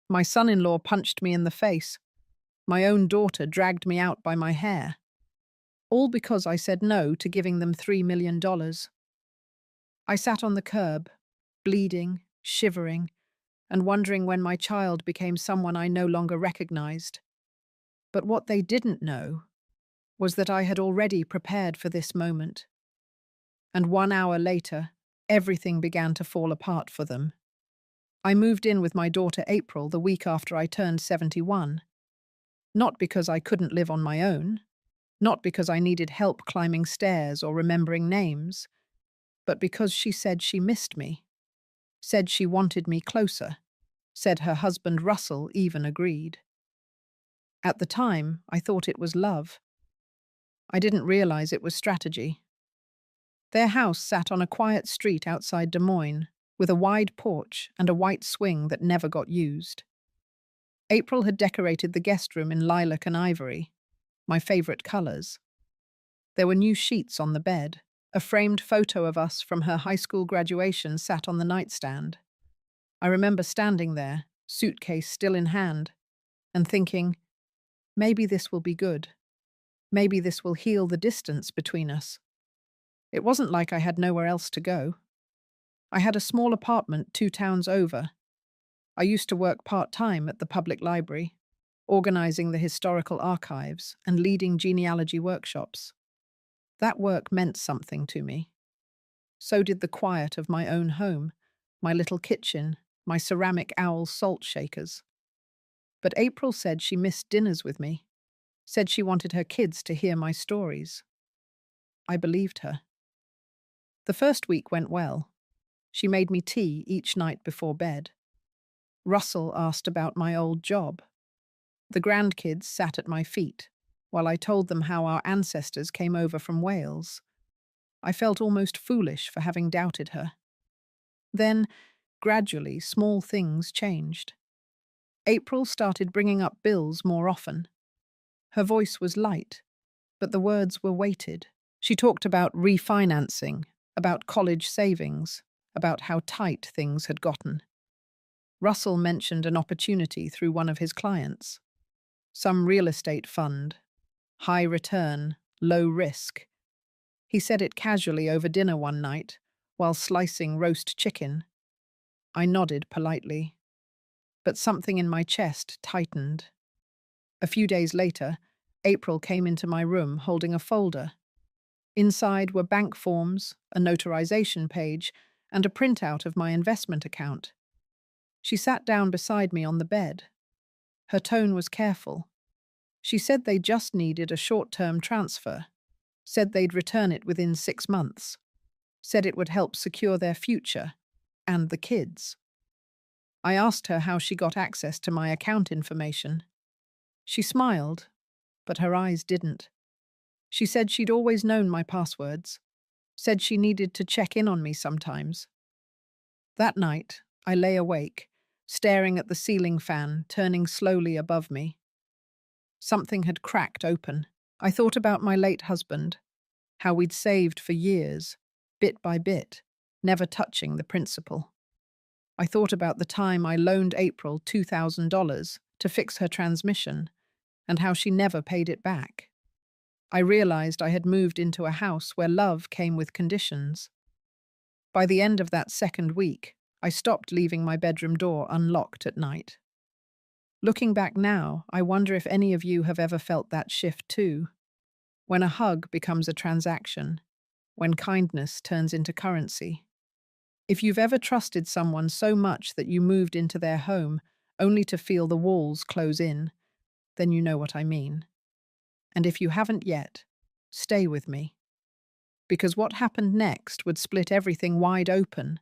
My son-in-law punched me in the face. My own daughter dragged me out by my hair. All because I said no to giving them $3 million. I sat on the curb, bleeding, shivering, and wondering when my child became someone I no longer recognized. But what they didn't know was that I had already prepared for this moment. And 1 hour later, everything began to fall apart for them. I moved in with my daughter April the week after I turned 71. Not because I couldn't live on my own, not because I needed help climbing stairs or remembering names, but because she said she missed me, said she wanted me closer, said her husband Russell even agreed. At the time, I thought it was love. I didn't realize it was strategy. Their house sat on a quiet street outside Des Moines, with a wide porch and a white swing that never got used. April had decorated the guest room in lilac and ivory, my favorite colors. There were new sheets on the bed. A framed photo of us from her high school graduation sat on the nightstand. I remember standing there, suitcase still in hand, and thinking, maybe this will be good. Maybe this will heal the distance between us. It wasn't like I had nowhere else to go. I had a small apartment 2 towns over. I used to work part-time at the public library, organizing the historical archives and leading genealogy workshops. That work meant something to me. So did the quiet of my own home, my little kitchen, my ceramic owl salt shakers. But April said she missed dinners with me, said she wanted her kids to hear my stories. I believed her. The first week went well. She made me tea each night before bed. Russell asked about my old job. The grandkids sat at my feet, while I told them how our ancestors came over from Wales. I felt almost foolish for having doubted her. Then, gradually, small things changed. April started bringing up bills more often. Her voice was light, but the words were weighted. She talked about refinancing, about college savings, about how tight things had gotten. Russell mentioned an opportunity through one of his clients. Some real estate fund. High return, low risk. He said it casually over dinner one night, while slicing roast chicken. I nodded politely, but something in my chest tightened. A few days later, April came into my room holding a folder. Inside were bank forms, a notarization page, and a printout of my investment account. She sat down beside me on the bed. Her tone was careful. She said they just needed a short-term transfer, said they'd return it within 6 months, said it would help secure their future and the kids. I asked her how she got access to my account information. She smiled, but her eyes didn't. She said she'd always known my passwords, said she needed to check in on me sometimes. That night, I lay awake, staring at the ceiling fan turning slowly above me. Something had cracked open. I thought about my late husband, how we'd saved for years, bit by bit, never touching the principal. I thought about the time I loaned April $2,000 to fix her transmission, and how she never paid it back. I realized I had moved into a house where love came with conditions. By the end of that second week, I stopped leaving my bedroom door unlocked at night. Looking back now, I wonder if any of you have ever felt that shift too. When a hug becomes a transaction, when kindness turns into currency. If you've ever trusted someone so much that you moved into their home only to feel the walls close in, then you know what I mean. And if you haven't yet, stay with me. Because what happened next would split everything wide open,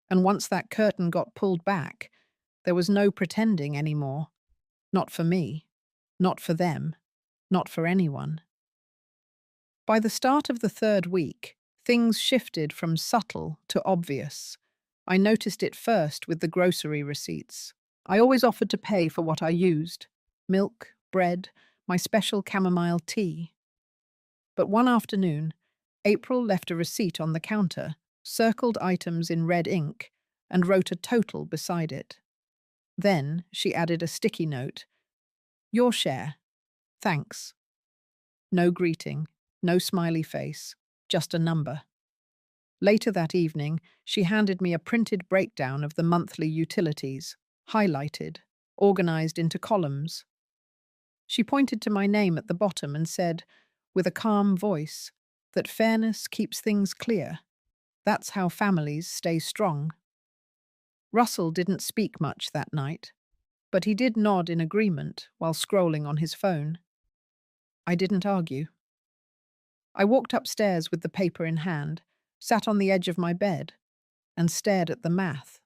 and once that curtain got pulled back, there was no pretending anymore. Not for me, not for them, not for anyone. By the start of the third week, things shifted from subtle to obvious. I noticed it first with the grocery receipts. I always offered to pay for what I used: milk, bread, my special chamomile tea. But one afternoon, April left a receipt on the counter, circled items in red ink, and wrote a total beside it. Then she added a sticky note. Your share. Thanks. No greeting, no smiley face, just a number. Later that evening, she handed me a printed breakdown of the monthly utilities, highlighted, organized into columns. She pointed to my name at the bottom and said, with a calm voice, that fairness keeps things clear. That's how families stay strong. Russell didn't speak much that night, but he did nod in agreement while scrolling on his phone. I didn't argue. I walked upstairs with the paper in hand, sat on the edge of my bed, and stared at the math.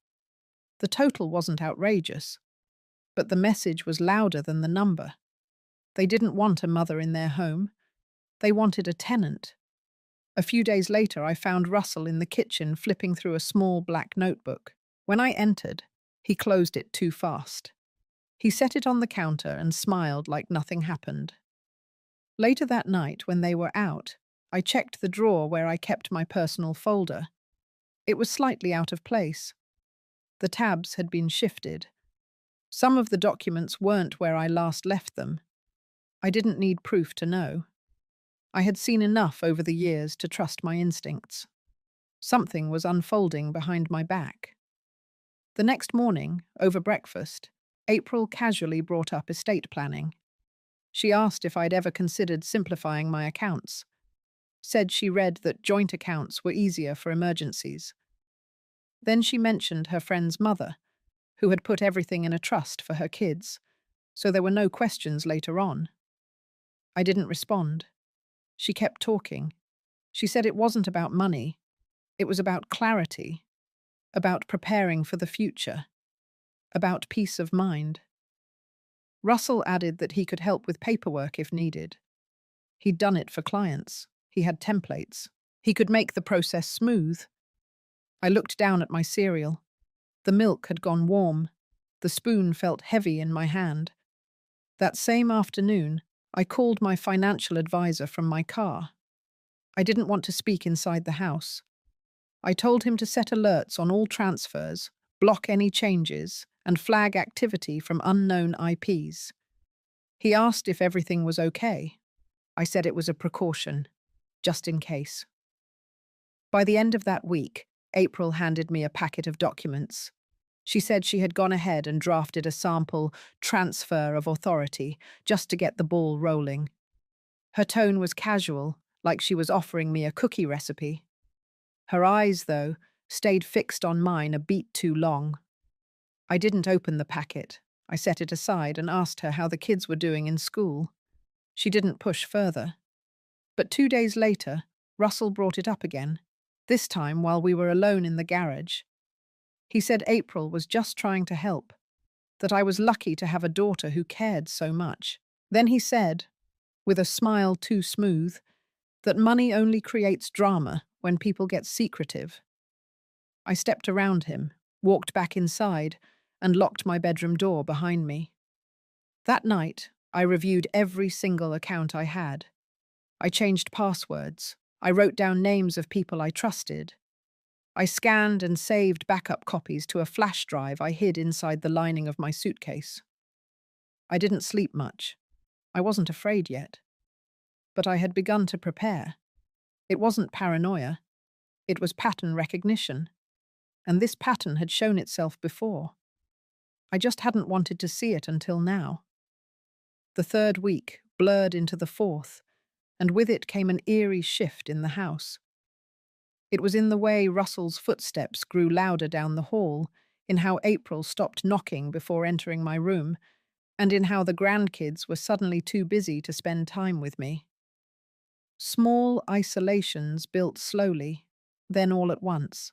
The total wasn't outrageous, but the message was louder than the number. They didn't want a mother in their home. They wanted a tenant. A few days later, I found Russell in the kitchen flipping through a small black notebook. When I entered, he closed it too fast. He set it on the counter and smiled like nothing happened. Later that night, when they were out, I checked the drawer where I kept my personal folder. It was slightly out of place. The tabs had been shifted. Some of the documents weren't where I last left them. I didn't need proof to know. I had seen enough over the years to trust my instincts. Something was unfolding behind my back. The next morning, over breakfast, April casually brought up estate planning. She asked if I'd ever considered simplifying my accounts. Said she read that joint accounts were easier for emergencies. Then she mentioned her friend's mother, who had put everything in a trust for her kids, so there were no questions later on. I didn't respond. She kept talking. She said it wasn't about money. It was about clarity, about preparing for the future, about peace of mind. Russell added that he could help with paperwork if needed. He'd done it for clients. He had templates. He could make the process smooth. I looked down at my cereal. The milk had gone warm. The spoon felt heavy in my hand. That same afternoon, I called my financial advisor from my car. I didn't want to speak inside the house. I told him to set alerts on all transfers, block any changes, and flag activity from unknown IPs. He asked if everything was okay. I said it was a precaution, just in case. By the end of that week, April handed me a packet of documents. She said she had gone ahead and drafted a sample transfer of authority just to get the ball rolling. Her tone was casual, like she was offering me a cookie recipe. Her eyes, though, stayed fixed on mine a beat too long. I didn't open the packet. I set it aside and asked her how the kids were doing in school. She didn't push further. But 2 days later, Russell brought it up again, this time while we were alone in the garage. He said April was just trying to help, that I was lucky to have a daughter who cared so much. Then he said, with a smile too smooth, that money only creates drama when people get secretive. I stepped around him, walked back inside, and locked my bedroom door behind me. That night, I reviewed every single account I had. I changed passwords. I wrote down names of people I trusted. I scanned and saved backup copies to a flash drive I hid inside the lining of my suitcase. I didn't sleep much. I wasn't afraid yet. But I had begun to prepare. It wasn't paranoia. It was pattern recognition. And this pattern had shown itself before. I just hadn't wanted to see it until now. The third week blurred into the fourth, and with it came an eerie shift in the house. It was in the way Russell's footsteps grew louder down the hall, in how April stopped knocking before entering my room, and in how the grandkids were suddenly too busy to spend time with me. Small isolations built slowly, then all at once.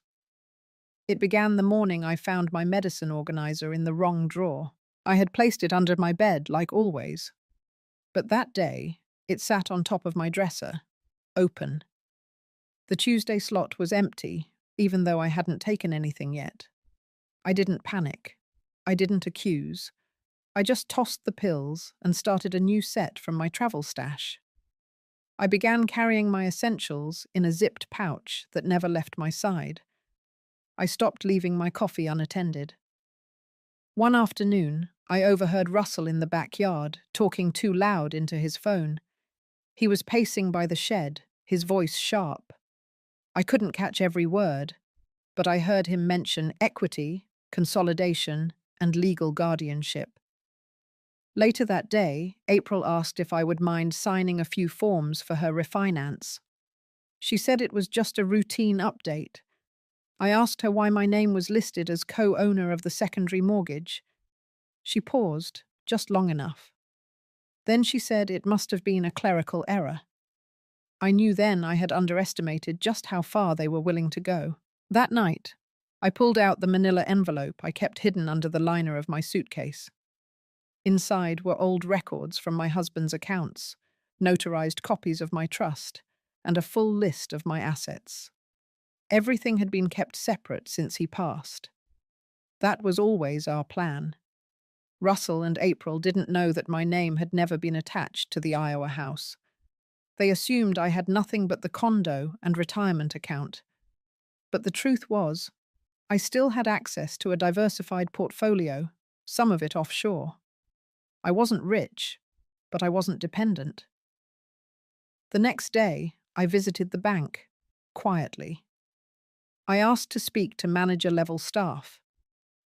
It began the morning I found my medicine organizer in the wrong drawer. I had placed it under my bed, like always. But that day, it sat on top of my dresser, open. The Tuesday slot was empty, even though I hadn't taken anything yet. I didn't panic. I didn't accuse. I just tossed the pills and started a new set from my travel stash. I began carrying my essentials in a zipped pouch that never left my side. I stopped leaving my coffee unattended. One afternoon, I overheard Russell in the backyard, talking too loud into his phone. He was pacing by the shed, his voice sharp. I couldn't catch every word, but I heard him mention equity, consolidation, and legal guardianship. Later that day, April asked if I would mind signing a few forms for her refinance. She said it was just a routine update. I asked her why my name was listed as co-owner of the secondary mortgage. She paused, just long enough. Then she said it must have been a clerical error. I knew then I had underestimated just how far they were willing to go. That night, I pulled out the manila envelope I kept hidden under the liner of my suitcase. Inside were old records from my husband's accounts, notarized copies of my trust, and a full list of my assets. Everything had been kept separate since he passed. That was always our plan. Russell and April didn't know that my name had never been attached to the Iowa house. They assumed I had nothing but the condo and retirement account. But the truth was, I still had access to a diversified portfolio, some of it offshore. I wasn't rich, but I wasn't dependent. The next day, I visited the bank, quietly. I asked to speak to manager-level staff.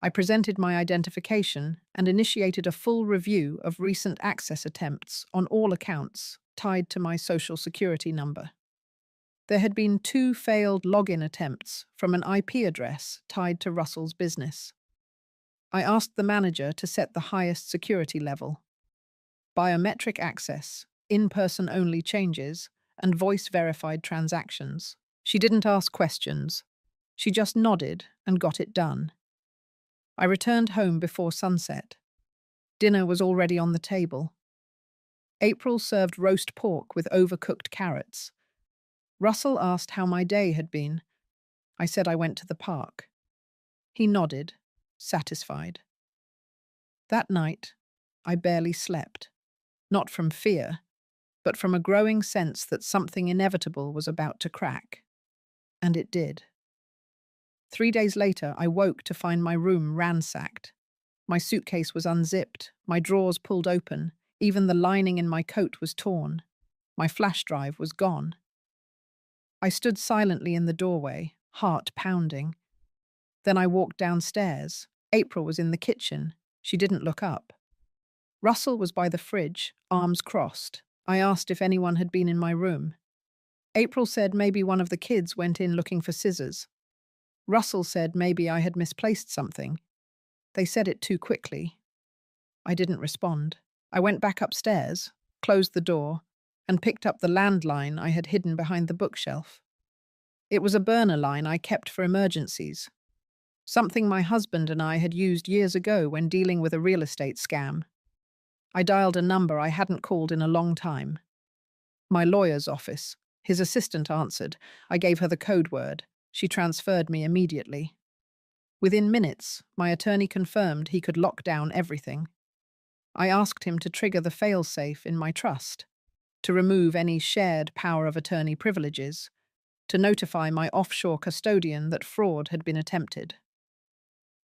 I presented my identification and initiated a full review of recent access attempts on all accounts tied to my social security number. There had been 2 failed login attempts from an IP address tied to Russell's business. I asked the manager to set the highest security level: biometric access, in-person-only changes, and voice-verified transactions. She didn't ask questions. She just nodded and got it done. I returned home before sunset. Dinner was already on the table. April served roast pork with overcooked carrots. Russell asked how my day had been. I said I went to the park. He nodded, satisfied. That night, I barely slept. Not from fear, but from a growing sense that something inevitable was about to crack. And it did. 3 days later, I woke to find my room ransacked. My suitcase was unzipped, my drawers pulled open, even the lining in my coat was torn. My flash drive was gone. I stood silently in the doorway, heart pounding. Then I walked downstairs. April was in the kitchen. She didn't look up. Russell was by the fridge, arms crossed. I asked if anyone had been in my room. April said maybe one of the kids went in looking for scissors. Russell said maybe I had misplaced something. They said it too quickly. I didn't respond. I went back upstairs, closed the door, and picked up the landline I had hidden behind the bookshelf. It was a burner line I kept for emergencies, something my husband and I had used years ago when dealing with a real estate scam. I dialed a number I hadn't called in a long time. My lawyer's office. His assistant answered. I gave her the code word. She transferred me immediately. Within minutes, my attorney confirmed he could lock down everything. I asked him to trigger the fail-safe in my trust, to remove any shared power of attorney privileges, to notify my offshore custodian that fraud had been attempted.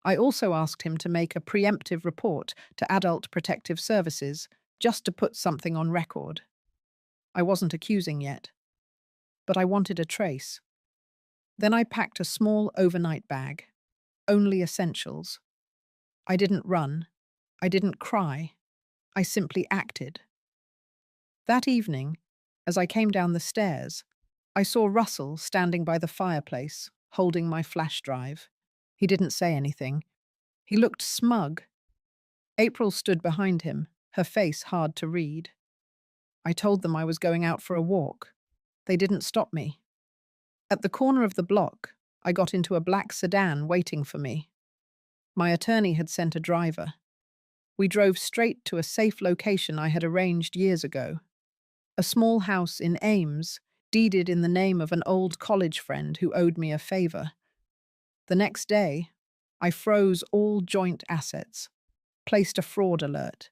I also asked him to make a preemptive report to Adult Protective Services, just to put something on record. I wasn't accusing yet, but I wanted a trace. Then I packed a small overnight bag, only essentials. I didn't run. I didn't cry. I simply acted. That evening, as I came down the stairs, I saw Russell standing by the fireplace, holding my flash drive. He didn't say anything. He looked smug. April stood behind him, her face hard to read. I told them I was going out for a walk. They didn't stop me. At the corner of the block, I got into a black sedan waiting for me. My attorney had sent a driver. We drove straight to a safe location I had arranged years ago. A small house in Ames, deeded in the name of an old college friend who owed me a favor. The next day, I froze all joint assets, placed a fraud alert,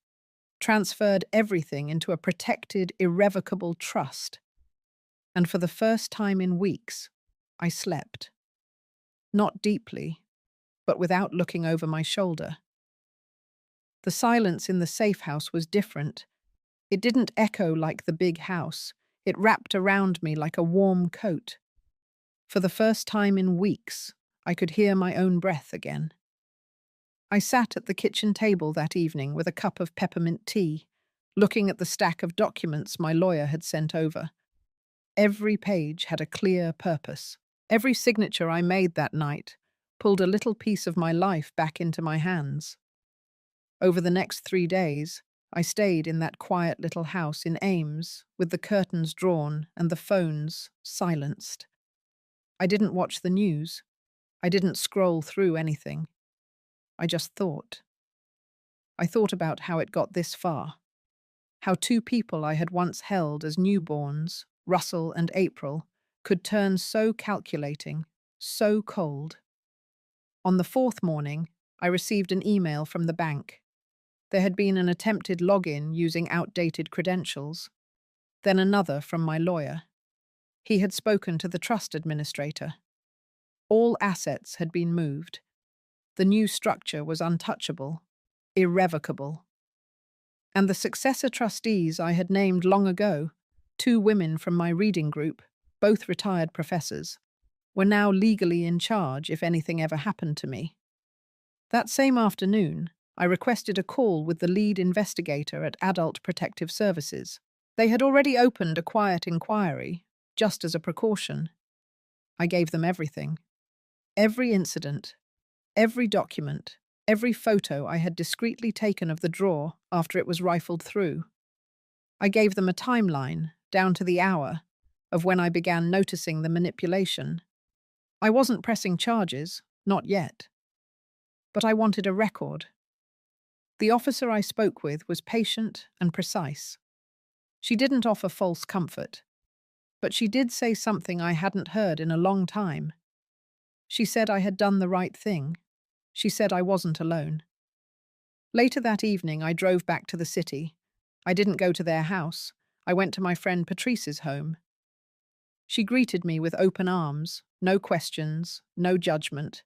transferred everything into a protected, irrevocable trust. And for the first time in weeks, I slept. Not deeply, but without looking over my shoulder. The silence in the safe house was different. It didn't echo like the big house. It wrapped around me like a warm coat. For the first time in weeks, I could hear my own breath again. I sat at the kitchen table that evening with a cup of peppermint tea, looking at the stack of documents my lawyer had sent over. Every page had a clear purpose. Every signature I made that night pulled a little piece of my life back into my hands. Over the next 3 days, I stayed in that quiet little house in Ames, with the curtains drawn and the phones silenced. I didn't watch the news. I didn't scroll through anything. I just thought. I thought about how it got this far. How two people I had once held as newborns, Russell and April, could turn so calculating, so cold. On the fourth morning, I received an email from the bank. There had been an attempted login using outdated credentials. Then another from my lawyer. He had spoken to the trust administrator. All assets had been moved. The new structure was untouchable, irrevocable. And the successor trustees I had named long ago, two women from my reading group, both retired professors, were now legally in charge if anything ever happened to me. That same afternoon, I requested a call with the lead investigator at Adult Protective Services. They had already opened a quiet inquiry, just as a precaution. I gave them everything. Every incident, every document, every photo I had discreetly taken of the drawer after it was rifled through. I gave them a timeline, down to the hour, of when I began noticing the manipulation. I wasn't pressing charges, not yet. But I wanted a record. The officer I spoke with was patient and precise. She didn't offer false comfort, but she did say something I hadn't heard in a long time. She said I had done the right thing. She said I wasn't alone. Later that evening, I drove back to the city. I didn't go to their house. I went to my friend Patrice's home. She greeted me with open arms, no questions, no judgment,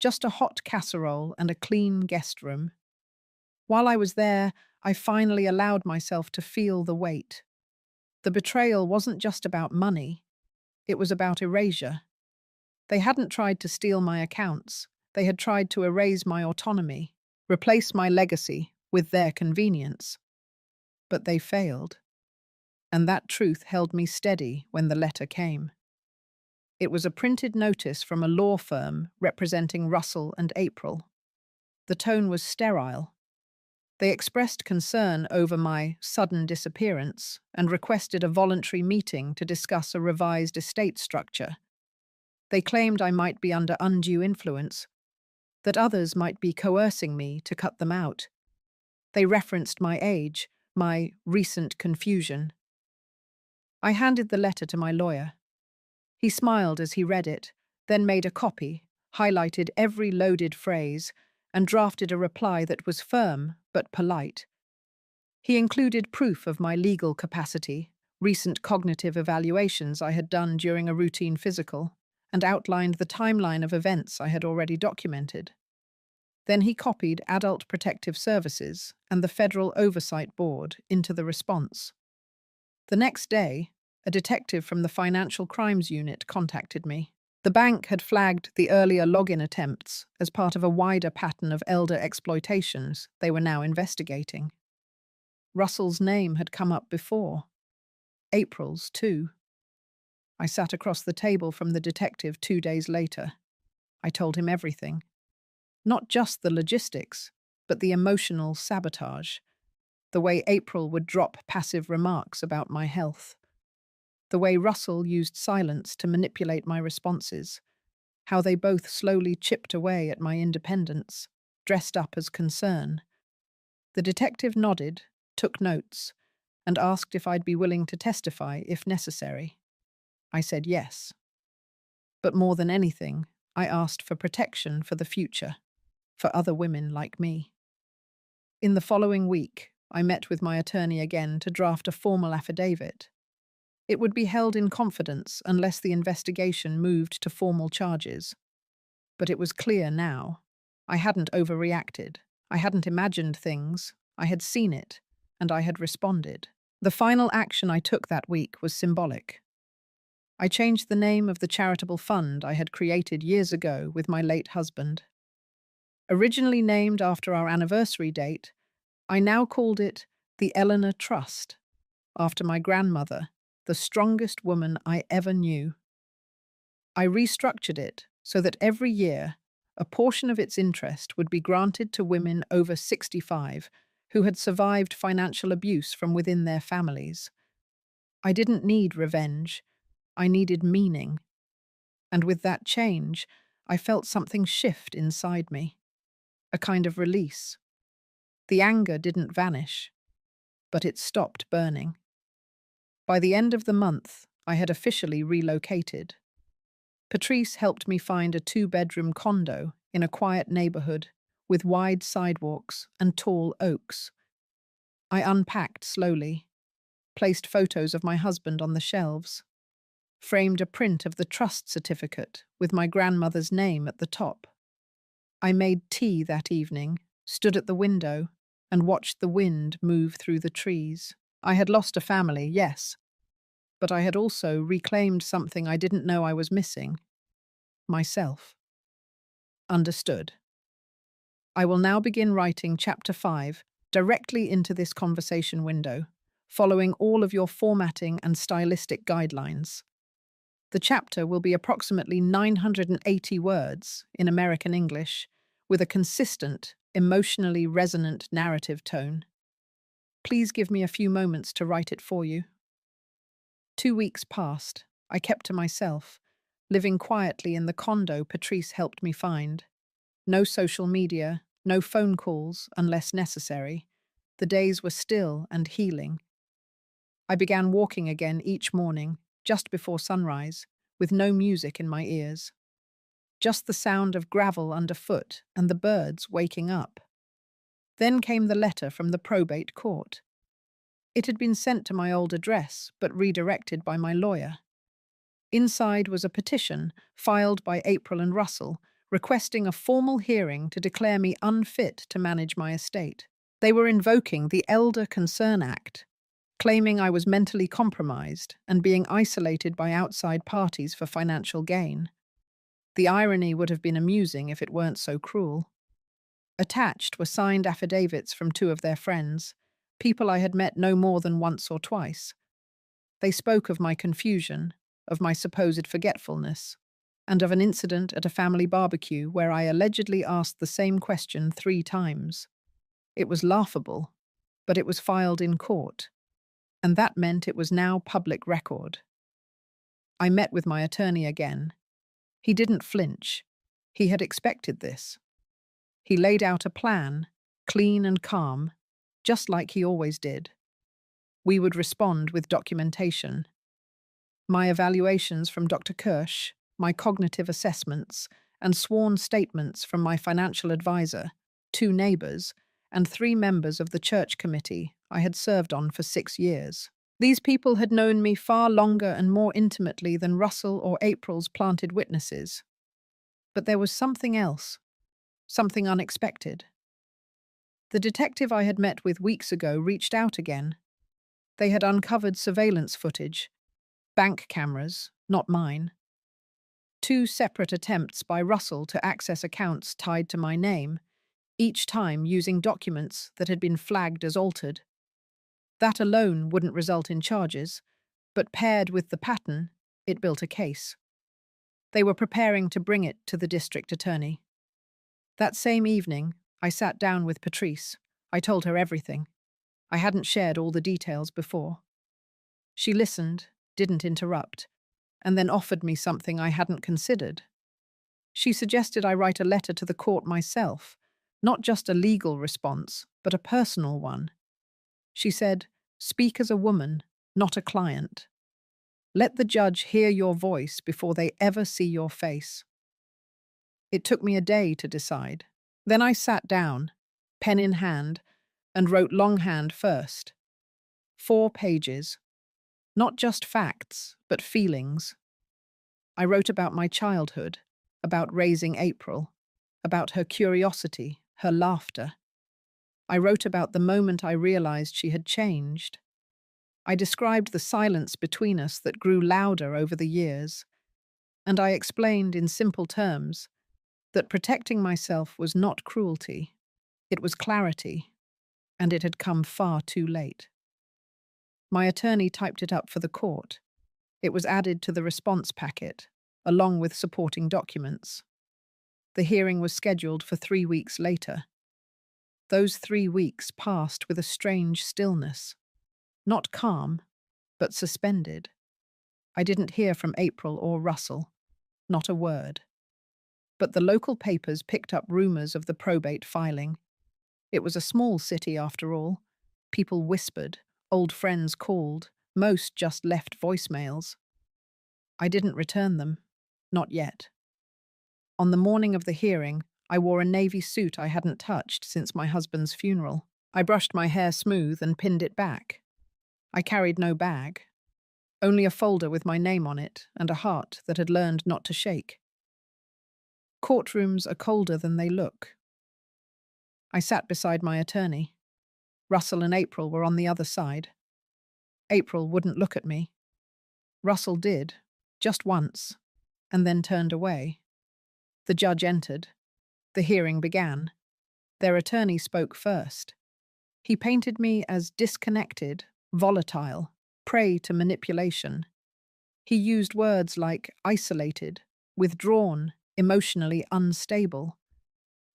just a hot casserole and a clean guest room. While I was there, I finally allowed myself to feel the weight. The betrayal wasn't just about money. It was about erasure. They hadn't tried to steal my accounts. They had tried to erase my autonomy, replace my legacy with their convenience. But they failed. And that truth held me steady when the letter came. It was a printed notice from a law firm representing Russell and April. The tone was sterile. They expressed concern over my sudden disappearance and requested a voluntary meeting to discuss a revised estate structure. They claimed I might be under undue influence, that others might be coercing me to cut them out. They referenced my age, my recent confusion. I handed the letter to my lawyer. He smiled as he read it, then made a copy, highlighted every loaded phrase, and drafted a reply that was firm but polite. He included proof of my legal capacity, recent cognitive evaluations I had done during a routine physical, and outlined the timeline of events I had already documented. Then he copied Adult Protective Services and the Federal Oversight Board into the response. The next day, a detective from the Financial Crimes Unit contacted me. The bank had flagged the earlier login attempts as part of a wider pattern of elder exploitations they were now investigating. Russell's name had come up before. April's, too. I sat across the table from the detective 2 days later. I told him everything. Not just the logistics, but the emotional sabotage. The way April would drop passive remarks about my health. The way Russell used silence to manipulate my responses. How they both slowly chipped away at my independence, dressed up as concern. The detective nodded, took notes, and asked if I'd be willing to testify if necessary. I said yes. But more than anything, I asked for protection for the future, for other women like me. In the following week, I met with my attorney again to draft a formal affidavit. It would be held in confidence unless the investigation moved to formal charges. But it was clear now. I hadn't overreacted. I hadn't imagined things, I had seen it, and I had responded. The final action I took that week was symbolic. I changed the name of the charitable fund I had created years ago with my late husband. Originally named after our anniversary date, I now called it the Eleanor Trust, after my grandmother, the strongest woman I ever knew. I restructured it so that every year, a portion of its interest would be granted to women over 65 who had survived financial abuse from within their families. I didn't need revenge, I needed meaning. And with that change, I felt something shift inside me, a kind of release. The anger didn't vanish, but it stopped burning. By the end of the month, I had officially relocated. Patrice helped me find a two-bedroom condo in a quiet neighborhood with wide sidewalks and tall oaks. I unpacked slowly, placed photos of my husband on the shelves, framed a print of the trust certificate with my grandmother's name at the top. I made tea that evening, stood at the window, and watched the wind move through the trees. I had lost a family, yes, but I had also reclaimed something I didn't know I was missing: myself. Understood. I will now begin writing Chapter 5 directly into this conversation window, following all of your formatting and stylistic guidelines. The chapter will be approximately 980 words in American English, with a consistent, emotionally resonant narrative tone. Please give me a few moments to write it for you. 2 weeks passed. I kept to myself, living quietly in the condo Patrice helped me find. No social media, no phone calls unless necessary. The days were still and healing. I began walking again each morning, just before sunrise, with no music in my ears. Just the sound of gravel underfoot and the birds waking up. Then came the letter from the probate court. It had been sent to my old address, but redirected by my lawyer. Inside was a petition filed by April and Russell, requesting a formal hearing to declare me unfit to manage my estate. They were invoking the Elder Concern Act, claiming I was mentally compromised and being isolated by outside parties for financial gain. The irony would have been amusing if it weren't so cruel. Attached were signed affidavits from two of their friends, people I had met no more than once or twice. They spoke of my confusion, of my supposed forgetfulness, and of an incident at a family barbecue where I allegedly asked the same question 3 times. It was laughable, but it was filed in court, and that meant it was now public record. I met with my attorney again. He didn't flinch. He had expected this. He laid out a plan, clean and calm, just like he always did. We would respond with documentation. My evaluations from Dr. Kirsch, my cognitive assessments, and sworn statements from my financial advisor, 2 neighbors, and 3 members of the church committee I had served on for 6 years. These people had known me far longer and more intimately than Russell or April's planted witnesses. But there was something else, something unexpected. The detective I had met with weeks ago reached out again. They had uncovered surveillance footage, bank cameras, not mine. 2 separate attempts by Russell to access accounts tied to my name, each time using documents that had been flagged as altered. That alone wouldn't result in charges, but paired with the pattern, it built a case. They were preparing to bring it to the district attorney. That same evening, I sat down with Patrice. I told her everything. I hadn't shared all the details before. She listened, didn't interrupt, and then offered me something I hadn't considered. She suggested I write a letter to the court myself, not just a legal response, but a personal one. She said, "Speak as a woman, not a client. Let the judge hear your voice before they ever see your face." It took me a day to decide. Then I sat down, pen in hand, and wrote longhand first. 4 pages. Not just facts, but feelings. I wrote about my childhood, about raising April, about her curiosity, her laughter, I wrote about the moment I realized she had changed. I described the silence between us that grew louder over the years, and I explained in simple terms that protecting myself was not cruelty, it was clarity, and it had come far too late. My attorney typed it up for the court. It was added to the response packet, along with supporting documents. The hearing was scheduled for 3 weeks later. Those 3 weeks passed with a strange stillness. Not calm, but suspended. I didn't hear from April or Russell. Not a word. But the local papers picked up rumors of the probate filing. It was a small city after all. People whispered, old friends called, most just left voicemails. I didn't return them. Not yet. On the morning of the hearing, I wore a navy suit I hadn't touched since my husband's funeral. I brushed my hair smooth and pinned it back. I carried no bag, only a folder with my name on it and a heart that had learned not to shake. Courtrooms are colder than they look. I sat beside my attorney. Russell and April were on the other side. April wouldn't look at me. Russell did, just once, and then turned away. The judge entered. The hearing began. Their attorney spoke first. He painted me as disconnected, volatile, prey to manipulation. He used words like isolated, withdrawn, emotionally unstable.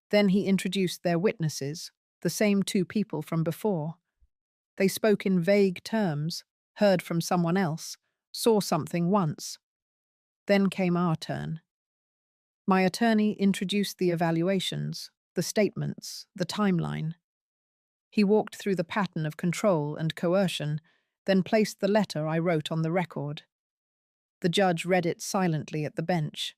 Then he introduced their witnesses, the same 2 people from before. They spoke in vague terms, heard from someone else, saw something once. Then came our turn. My attorney introduced the evaluations, the statements, the timeline. He walked through the pattern of control and coercion, then placed the letter I wrote on the record. The judge read it silently at the bench.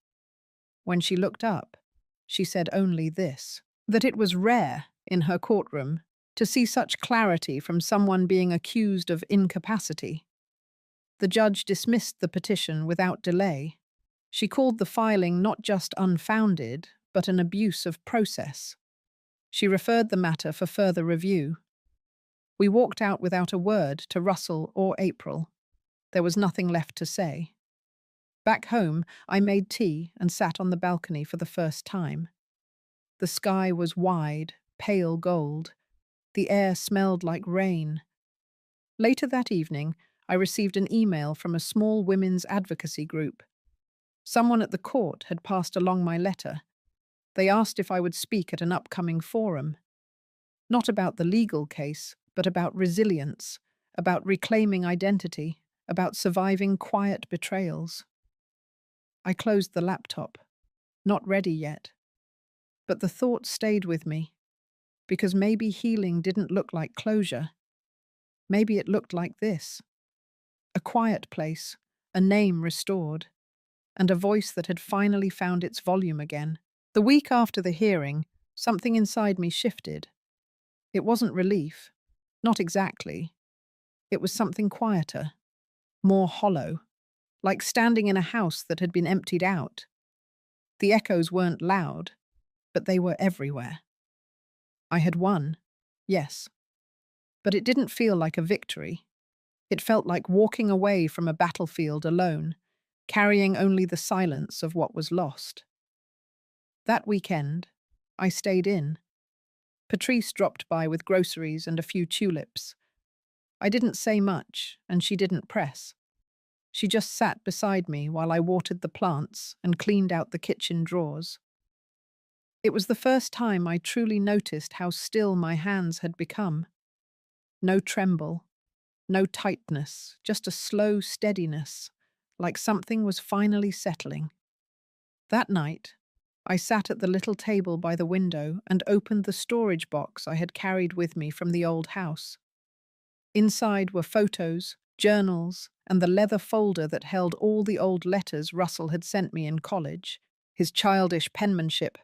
When she looked up, she said only this, that it was rare in her courtroom to see such clarity from someone being accused of incapacity. The judge dismissed the petition without delay. She called the filing not just unfounded, but an abuse of process. She referred the matter for further review. We walked out without a word to Russell or April. There was nothing left to say. Back home, I made tea and sat on the balcony for the first time. The sky was wide, pale gold. The air smelled like rain. Later that evening, I received an email from a small women's advocacy group. Someone at the court had passed along my letter. They asked if I would speak at an upcoming forum. Not about the legal case, but about resilience, about reclaiming identity, about surviving quiet betrayals. I closed the laptop. Not ready yet. But the thought stayed with me, because maybe healing didn't look like closure. Maybe it looked like this. A quiet place, a name restored, and a voice that had finally found its volume again. The week after the hearing, something inside me shifted. It wasn't relief. Not exactly. It was something quieter, more hollow, like standing in a house that had been emptied out. The echoes weren't loud, but they were everywhere. I had won, yes, but it didn't feel like a victory. It felt like walking away from a battlefield alone, carrying only the silence of what was lost. That weekend, I stayed in. Patrice dropped by with groceries and a few tulips. I didn't say much, and she didn't press. She just sat beside me while I watered the plants and cleaned out the kitchen drawers. It was the first time I truly noticed how still my hands had become. No tremble, no tightness, just a slow steadiness, like something was finally settling. That night, I sat at the little table by the window and opened the storage box I had carried with me from the old house. Inside were photos, journals, and the leather folder that held all the old letters Russell had sent me in college, his childish penmanship,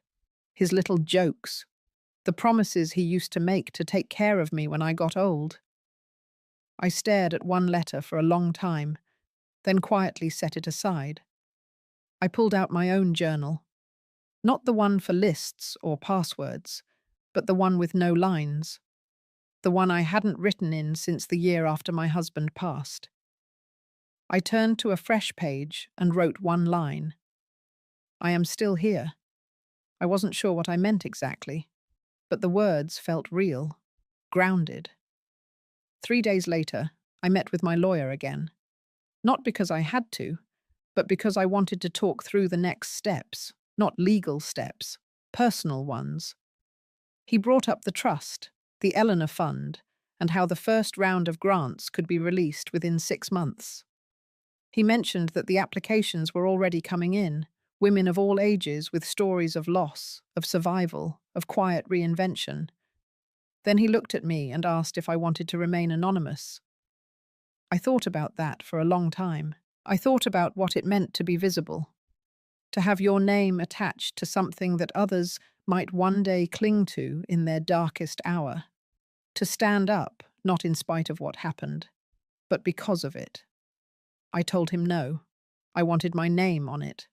his little jokes, the promises he used to make to take care of me when I got old. I stared at one letter for a long time, then quietly set it aside. I pulled out my own journal. Not the one for lists or passwords, but the one with no lines, the one I hadn't written in since the year after my husband passed. I turned to a fresh page and wrote one line. I am still here. I wasn't sure what I meant exactly, but the words felt real, grounded. 3 days later, I met with my lawyer again. Not because I had to, but because I wanted to talk through the next steps, not legal steps, personal ones. He brought up the trust, the Eleanor Fund, and how the first round of grants could be released within 6 months. He mentioned that the applications were already coming in, women of all ages with stories of loss, of survival, of quiet reinvention. Then he looked at me and asked if I wanted to remain anonymous. I thought about that for a long time. I thought about what it meant to be visible, to have your name attached to something that others might one day cling to in their darkest hour, to stand up, not in spite of what happened, but because of it. I told him no. I wanted my name on it.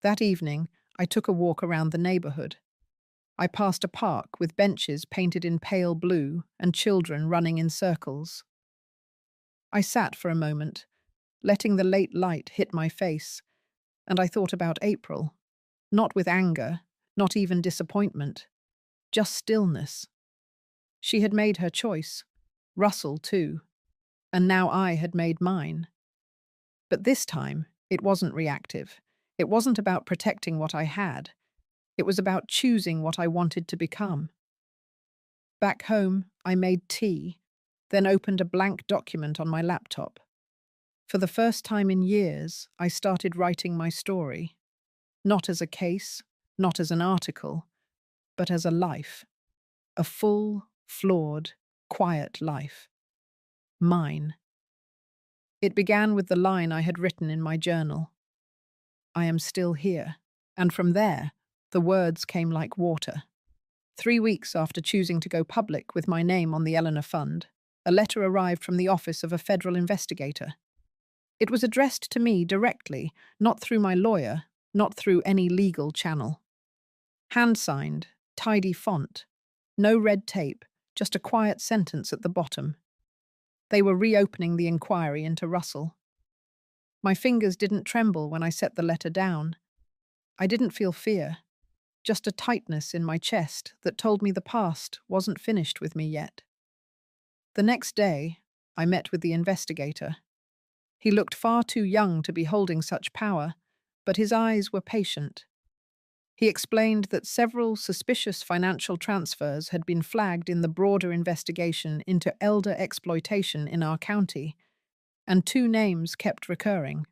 That evening, I took a walk around the neighborhood. I passed a park with benches painted in pale blue and children running in circles. I sat for a moment, letting the late light hit my face, and I thought about April, not with anger, not even disappointment, just stillness. She had made her choice, Russell too, and now I had made mine. But this time, it wasn't reactive. It wasn't about protecting what I had. It was about choosing what I wanted to become. Back home, I made tea, then opened a blank document on my laptop. For the first time in years, I started writing my story. Not as a case, not as an article, but as a life. A full, flawed, quiet life. Mine. It began with the line I had written in my journal. I am still here. And from there, the words came like water. 3 weeks after choosing to go public with my name on the Eleanor Fund, a letter arrived from the office of a federal investigator. It was addressed to me directly, not through my lawyer, not through any legal channel. Hand-signed, tidy font, no red tape, just a quiet sentence at the bottom. They were reopening the inquiry into Russell. My fingers didn't tremble when I set the letter down. I didn't feel fear, just a tightness in my chest that told me the past wasn't finished with me yet. The next day, I met with the investigator. He looked far too young to be holding such power, but his eyes were patient. He explained that several suspicious financial transfers had been flagged in the broader investigation into elder exploitation in our county, and 2 names kept recurring,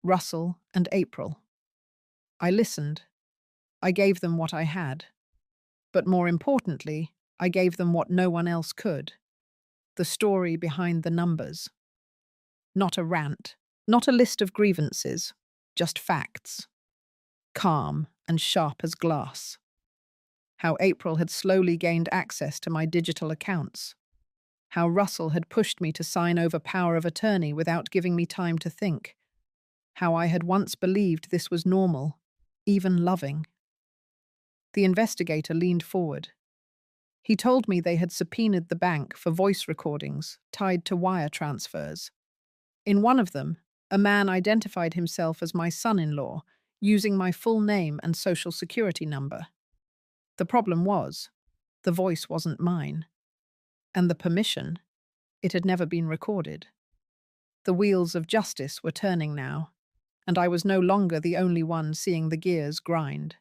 Russell and April. I listened. I gave them what I had. But more importantly, I gave them what no one else could. The story behind the numbers. Not a rant, not a list of grievances, just facts. Calm and sharp as glass. How April had slowly gained access to my digital accounts. How Russell had pushed me to sign over power of attorney without giving me time to think. How I had once believed this was normal, even loving. The investigator leaned forward. He told me they had subpoenaed the bank for voice recordings tied to wire transfers. In one of them, a man identified himself as my son-in-law, using my full name and social security number. The problem was, the voice wasn't mine. And the permission, it had never been recorded. The wheels of justice were turning now, and I was no longer the only one seeing the gears grind.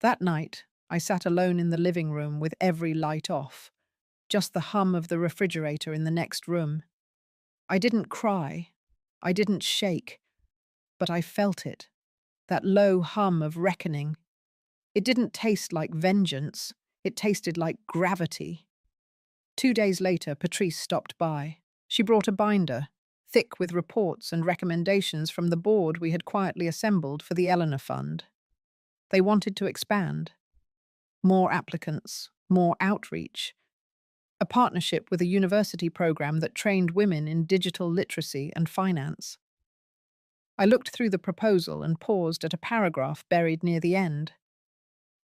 That night, I sat alone in the living room with every light off, just the hum of the refrigerator in the next room. I didn't cry, I didn't shake, but I felt it, that low hum of reckoning. It didn't taste like vengeance, it tasted like gravity. 2 days later, Patrice stopped by. She brought a binder, thick with reports and recommendations from the board we had quietly assembled for the Eleanor Fund. They wanted to expand. More applicants, more outreach. A partnership with a university program that trained women in digital literacy and finance. I looked through the proposal and paused at a paragraph buried near the end.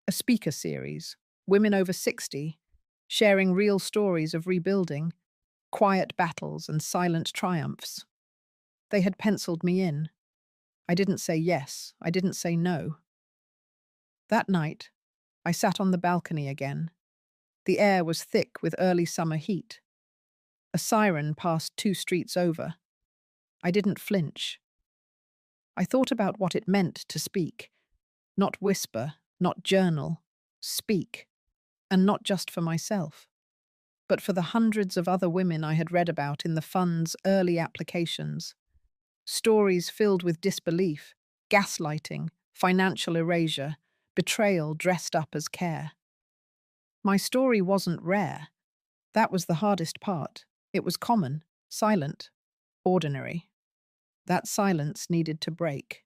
A speaker series, women over 60, sharing real stories of rebuilding, quiet battles and silent triumphs. They had penciled me in. I didn't say yes, I didn't say no. That night, I sat on the balcony again. The air was thick with early summer heat. A siren passed 2 streets over. I didn't flinch. I thought about what it meant to speak. Not whisper, not journal. Speak. And not just for myself, but for the hundreds of other women I had read about in the fund's early applications. Stories filled with disbelief, gaslighting, financial erasure, betrayal dressed up as care. My story wasn't rare. That was the hardest part. It was common, silent, ordinary. That silence needed to break.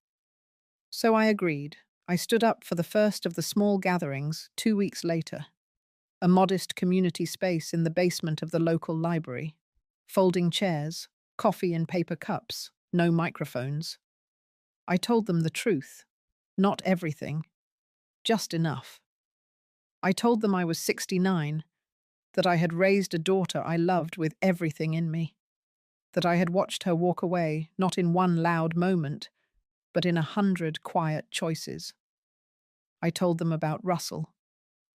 So I agreed. I stood up for the first of the small gatherings 2 weeks later. A modest community space in the basement of the local library. Folding chairs, coffee in paper cups, no microphones. I told them the truth. Not everything. Just enough. I told them I was 69, that I had raised a daughter I loved with everything in me, that I had watched her walk away, not in one loud moment, but in 100 quiet choices. I told them about Russell,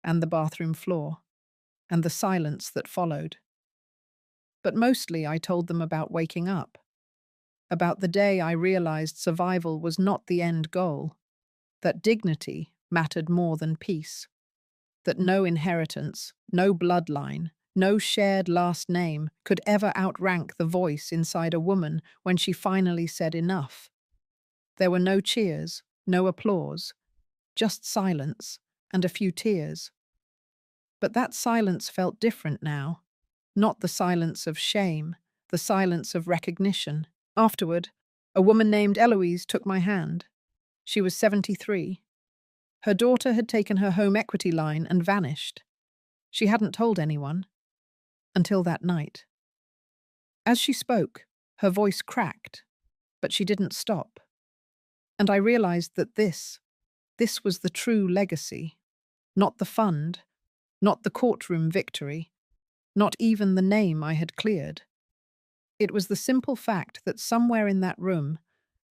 and the bathroom floor, and the silence that followed. But mostly I told them about waking up, about the day I realized survival was not the end goal, that dignity mattered more than peace, that no inheritance, no bloodline, no shared last name could ever outrank the voice inside a woman when she finally said enough. There were no cheers, no applause, just silence and a few tears. But that silence felt different now, not the silence of shame, the silence of recognition. Afterward, a woman named Eloise took my hand. She was 73. Her daughter had taken her home equity line and vanished. She hadn't told anyone. Until that night. As she spoke, her voice cracked, but she didn't stop. And I realized that this was the true legacy. Not the fund, not the courtroom victory, not even the name I had cleared. It was the simple fact that somewhere in that room,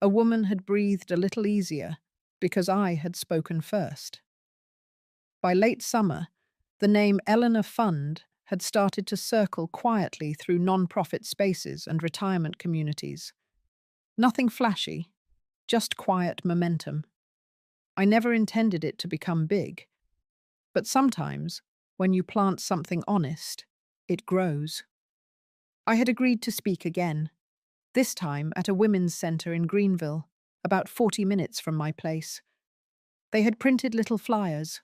a woman had breathed a little easier because I had spoken first. By late summer, the name Eleanor Fund had started to circle quietly through non-profit spaces and retirement communities. Nothing flashy, just quiet momentum. I never intended it to become big, but sometimes, when you plant something honest, it grows. I had agreed to speak again, this time at a women's centre in Greenville, about 40 minutes from my place. They had printed little flyers,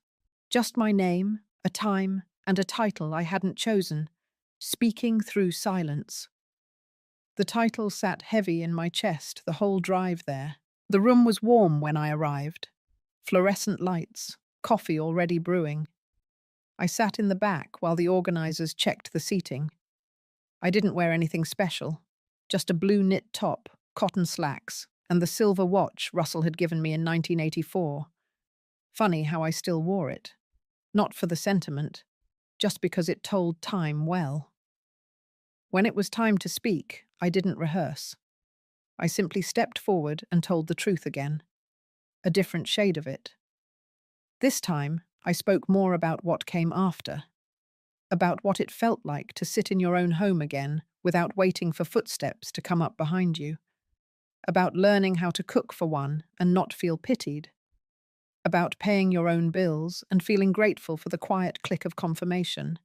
just my name, a time, and a title I hadn't chosen, Speaking Through Silence. The title sat heavy in my chest the whole drive there. The room was warm when I arrived. Fluorescent lights, coffee already brewing. I sat in the back while the organizers checked the seating. I didn't wear anything special, just a blue knit top, cotton slacks, and the silver watch Russell had given me in 1984. Funny how I still wore it. Not for the sentiment, just because it told time well. When it was time to speak, I didn't rehearse. I simply stepped forward and told the truth again. A different shade of it. This time, I spoke more about what came after. About what it felt like to sit in your own home again without waiting for footsteps to come up behind you. About learning how to cook for one and not feel pitied. About paying your own bills and feeling grateful for the quiet click of confirmation.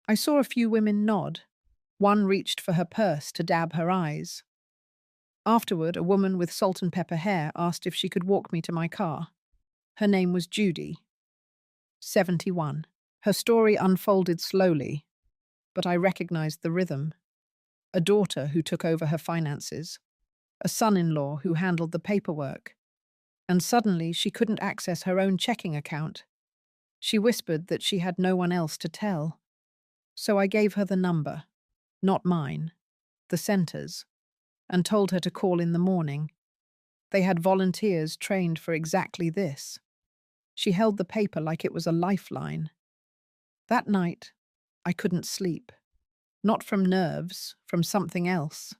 I saw a few women nod. One reached for her purse to dab her eyes. Afterward, a woman with salt and pepper hair asked if she could walk me to my car. Her name was Judy. 71. Her story unfolded slowly, but I recognized the rhythm. A daughter who took over her finances. A son-in-law who handled the paperwork. And suddenly she couldn't access her own checking account. She whispered that she had no one else to tell. So I gave her the number, not mine, the center's, and told her to call in the morning. They had volunteers trained for exactly this. She held the paper like it was a lifeline. That night, I couldn't sleep. Not from nerves, from something else.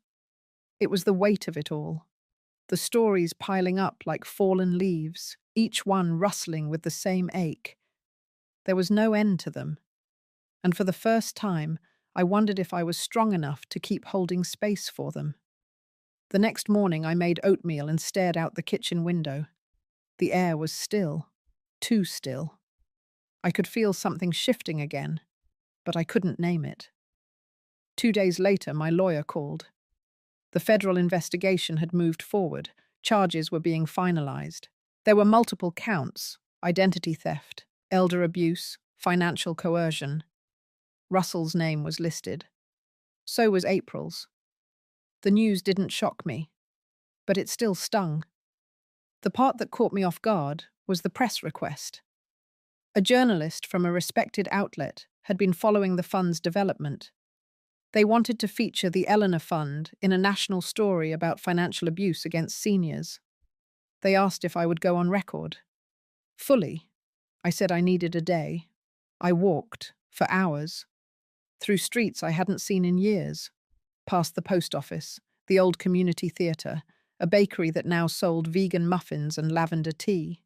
It was the weight of it all. The stories piling up like fallen leaves, each one rustling with the same ache. There was no end to them. And for the first time, I wondered if I was strong enough to keep holding space for them. The next morning, I made oatmeal and stared out the kitchen window. The air was still, too still. I could feel something shifting again, but I couldn't name it. 2 days later, my lawyer called. The federal investigation had moved forward. Charges were being finalized. There were multiple counts: identity theft, elder abuse, financial coercion. Russell's name was listed. So was April's. The news didn't shock me, but it still stung. The part that caught me off guard was the press request. A journalist from a respected outlet had been following the fund's development. They wanted to feature the Eleanor Fund in a national story about financial abuse against seniors. They asked if I would go on record. Fully. I said I needed a day. I walked, for hours, through streets I hadn't seen in years, past the post office, the old community theatre, a bakery that now sold vegan muffins and lavender tea.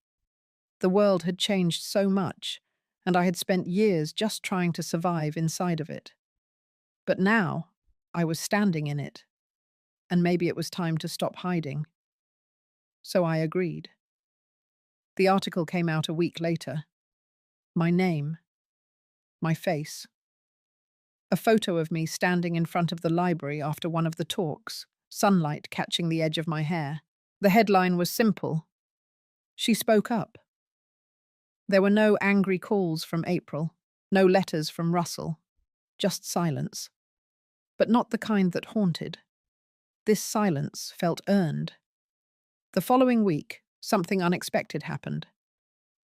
The world had changed so much, and I had spent years just trying to survive inside of it. But now, I was standing in it, and maybe it was time to stop hiding. So I agreed. The article came out a week later. My name. My face. A photo of me standing in front of the library after one of the talks, sunlight catching the edge of my hair. The headline was simple. She spoke up. There were no angry calls from April, no letters from Russell, just silence. But not the kind that haunted. This silence felt earned. The following week, something unexpected happened.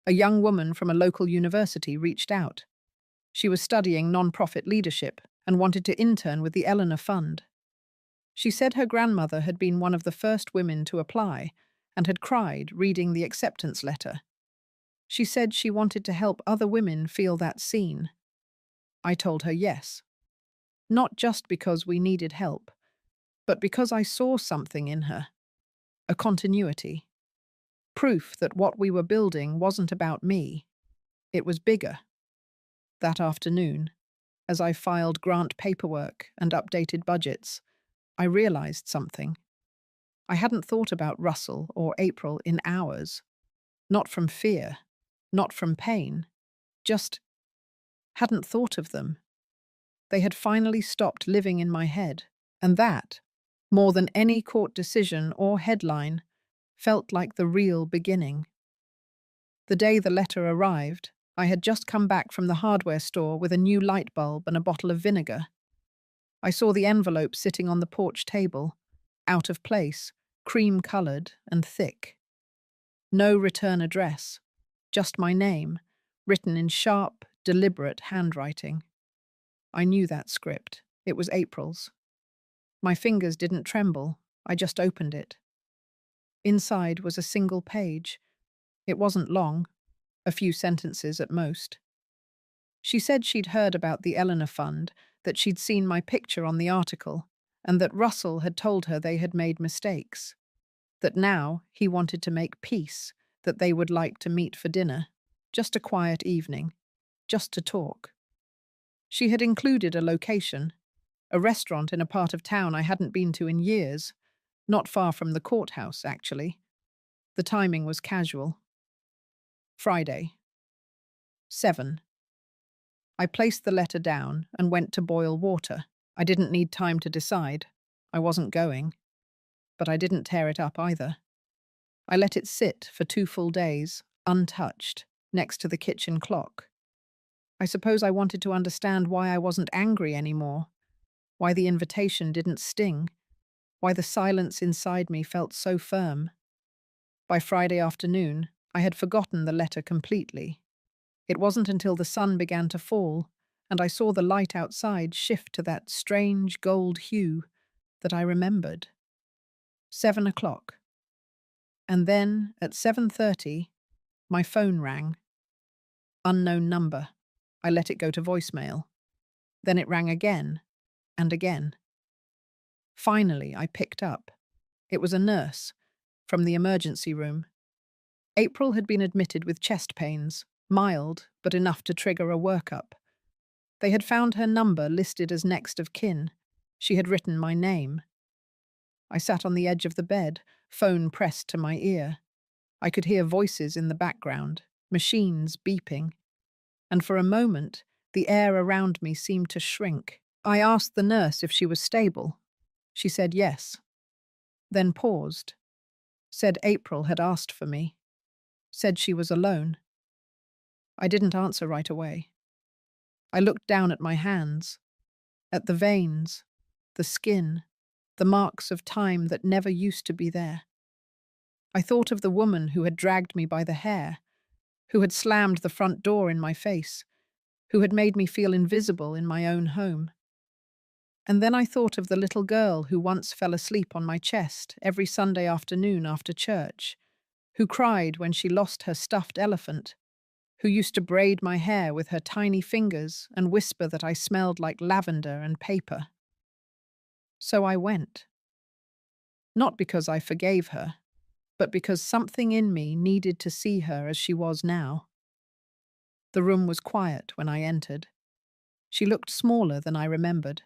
A young woman from a local university reached out. She was studying non-profit leadership and wanted to intern with the Eleanor Fund. She said her grandmother had been one of the first women to apply and had cried reading the acceptance letter. She said she wanted to help other women feel that seen. I told her yes. Not just because we needed help, but because I saw something in her. A continuity. Proof that what we were building wasn't about me. It was bigger. That afternoon, as I filed grant paperwork and updated budgets, I realized something. I hadn't thought about Russell or April in hours. Not from fear, not from pain, just hadn't thought of them. They had finally stopped living in my head, and that, more than any court decision or headline, felt like the real beginning. The day the letter arrived, I had just come back from the hardware store with a new light bulb and a bottle of vinegar. I saw the envelope sitting on the porch table, out of place, cream-coloured and thick. No return address, just my name, written in sharp, deliberate handwriting. I knew that script. It was April's. My fingers didn't tremble. I just opened it. Inside was a single page. It wasn't long, a few sentences at most. She said she'd heard about the Eleanor Fund, that she'd seen my picture on the article, and that Russell had told her they had made mistakes. That now he wanted to make peace, that they would like to meet for dinner. Just a quiet evening. Just to talk. She had included a location, a restaurant in a part of town I hadn't been to in years, not far from the courthouse, actually. The timing was casual. Friday. 7. I placed the letter down and went to boil water. I didn't need time to decide. I wasn't going. But I didn't tear it up either. I let it sit for 2 full days, untouched, next to the kitchen clock. I suppose I wanted to understand why I wasn't angry anymore, why the invitation didn't sting, why the silence inside me felt so firm. By Friday afternoon, I had forgotten the letter completely. It wasn't until the sun began to fall, and I saw the light outside shift to that strange gold hue, that I remembered. 7 o'clock. And then, at 7:30, my phone rang. Unknown number. I let it go to voicemail. Then it rang again and again. Finally, I picked up. It was a nurse from the emergency room. April had been admitted with chest pains, mild, but enough to trigger a workup. They had found her number listed as next of kin. She had written my name. I sat on the edge of the bed, phone pressed to my ear. I could hear voices in the background, machines beeping. And for a moment, the air around me seemed to shrink. I asked the nurse if she was stable. She said yes, then paused. Said April had asked for me. Said she was alone. I didn't answer right away. I looked down at my hands, at the veins, the skin, the marks of time that never used to be there. I thought of the woman who had dragged me by the hair, who had slammed the front door in my face, who had made me feel invisible in my own home. And then I thought of the little girl who once fell asleep on my chest every Sunday afternoon after church, who cried when she lost her stuffed elephant, who used to braid my hair with her tiny fingers and whisper that I smelled like lavender and paper. So I went. Not because I forgave her, but because something in me needed to see her as she was now. The room was quiet when I entered. She looked smaller than I remembered.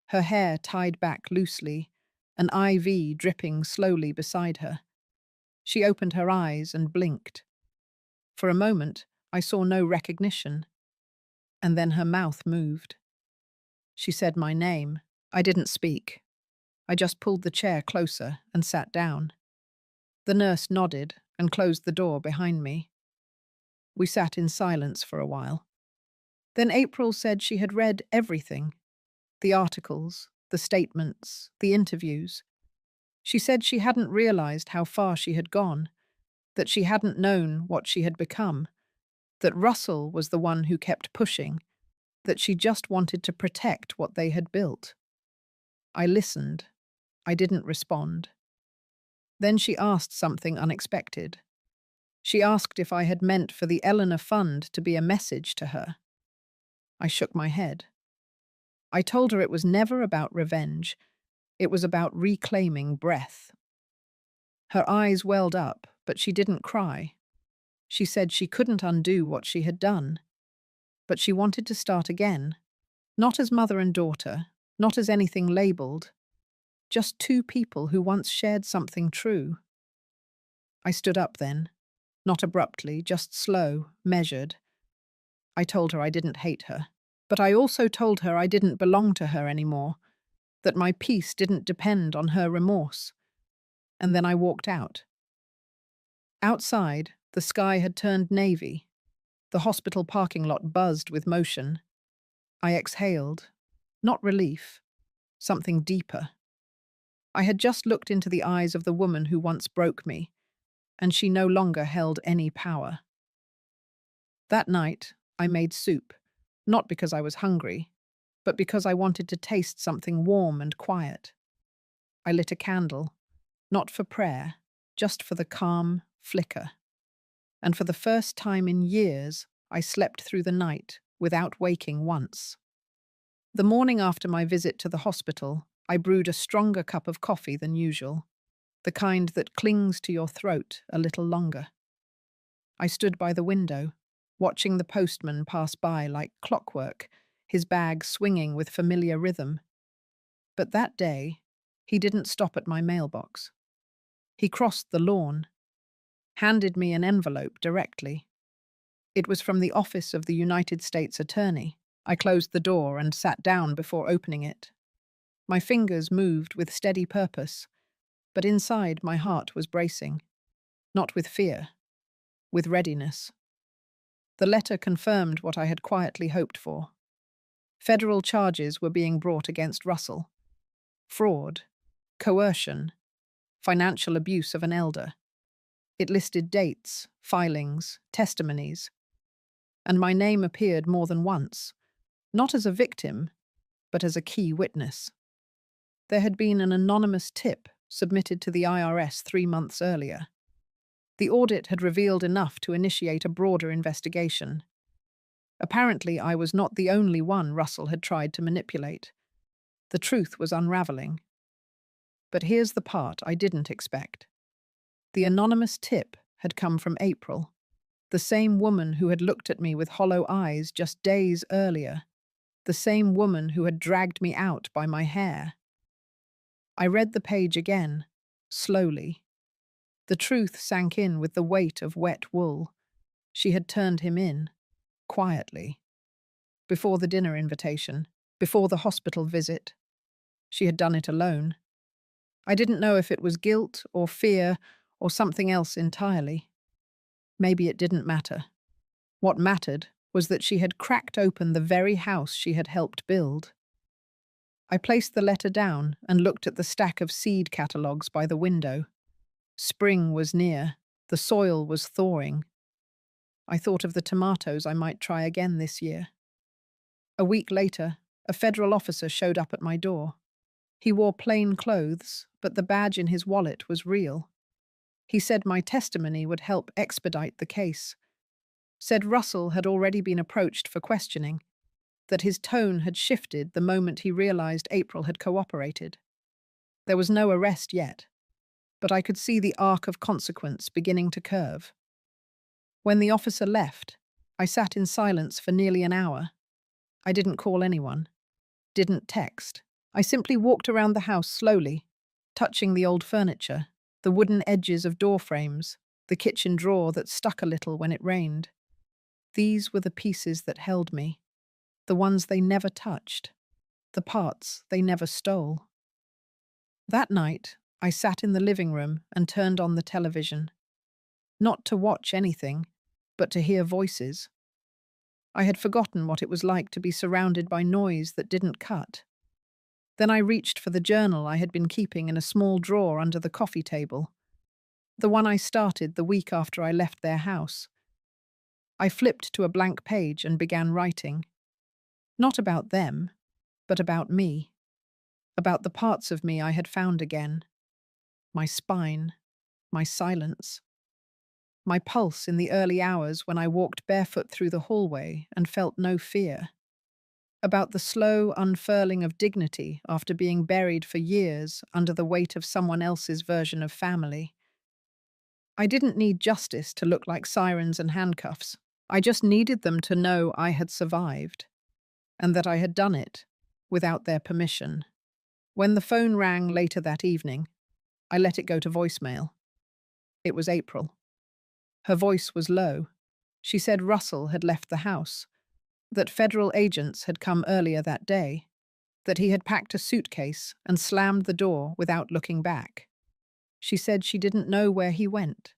Her hair tied back loosely, an IV dripping slowly beside her. She opened her eyes and blinked. For a moment, I saw no recognition, and then her mouth moved. She said my name. I didn't speak. I just pulled the chair closer and sat down. The nurse nodded and closed the door behind me. We sat in silence for a while. Then April said she had read everything. The articles, the statements, the interviews. She said she hadn't realized how far she had gone, that she hadn't known what she had become, that Russell was the one who kept pushing, that she just wanted to protect what they had built. I listened. I didn't respond. Then she asked something unexpected. She asked if I had meant for the Eleanor Fund to be a message to her. I shook my head. I told her it was never about revenge. It was about reclaiming breath. Her eyes welled up, but she didn't cry. She said she couldn't undo what she had done, but she wanted to start again, not as mother and daughter, not as anything labeled, just two people who once shared something true. I stood up then, not abruptly, just slow, measured. I told her I didn't hate her, but I also told her I didn't belong to her anymore, that my peace didn't depend on her remorse. And then I walked out. Outside, the sky had turned navy. The hospital parking lot buzzed with motion. I exhaled. Not relief. Something deeper. I had just looked into the eyes of the woman who once broke me, and she no longer held any power. That night, I made soup, not because I was hungry, but because I wanted to taste something warm and quiet. I lit a candle, not for prayer, just for the calm flicker. And for the first time in years, I slept through the night without waking once. The morning after my visit to the hospital, I brewed a stronger cup of coffee than usual, the kind that clings to your throat a little longer. I stood by the window, watching the postman pass by like clockwork, his bag swinging with familiar rhythm. But that day, he didn't stop at my mailbox. He crossed the lawn, handed me an envelope directly. It was from the office of the United States Attorney. I closed the door and sat down before opening it. My fingers moved with steady purpose, but inside my heart was bracing. Not with fear, with readiness. The letter confirmed what I had quietly hoped for. Federal charges were being brought against Russell. Fraud, coercion, financial abuse of an elder. It listed dates, filings, testimonies. And my name appeared more than once, not as a victim, but as a key witness. There had been an anonymous tip submitted to the IRS 3 months earlier. The audit had revealed enough to initiate a broader investigation. Apparently, I was not the only one Russell had tried to manipulate. The truth was unraveling. But here's the part I didn't expect. The anonymous tip had come from April, the same woman who had looked at me with hollow eyes just days earlier, the same woman who had dragged me out by my hair. I read the page again, slowly. The truth sank in with the weight of wet wool. She had turned him in, quietly. Before the dinner invitation, before the hospital visit. She had done it alone. I didn't know if it was guilt or fear or something else entirely. Maybe it didn't matter. What mattered was that she had cracked open the very house she had helped build. I placed the letter down and looked at the stack of seed catalogues by the window. Spring was near. The soil was thawing. I thought of the tomatoes I might try again this year. A week later, a federal officer showed up at my door. He wore plain clothes, but the badge in his wallet was real. He said my testimony would help expedite the case. Said Russell had already been approached for questioning, that his tone had shifted the moment he realized April had cooperated. There was no arrest yet, but I could see the arc of consequence beginning to curve. When the officer left, I sat in silence for nearly an hour. I didn't call anyone, didn't text. I simply walked around the house slowly, touching the old furniture, the wooden edges of door frames, the kitchen drawer that stuck a little when it rained. These were the pieces that held me, the ones they never touched, the parts they never stole. That night, I sat in the living room and turned on the television. Not to watch anything, but to hear voices. I had forgotten what it was like to be surrounded by noise that didn't cut. Then I reached for the journal I had been keeping in a small drawer under the coffee table, the one I started the week after I left their house. I flipped to a blank page and began writing. Not about them, but about me. About the parts of me I had found again. My spine, my silence, my pulse in the early hours when I walked barefoot through the hallway and felt no fear. About the slow unfurling of dignity after being buried for years under the weight of someone else's version of family. I didn't need justice to look like sirens and handcuffs. I just needed them to know I had survived, and that I had done it without their permission. When the phone rang later that evening, I let it go to voicemail. It was April. Her voice was low. She said Russell had left the house, that federal agents had come earlier that day, that he had packed a suitcase and slammed the door without looking back. She said she didn't know where he went.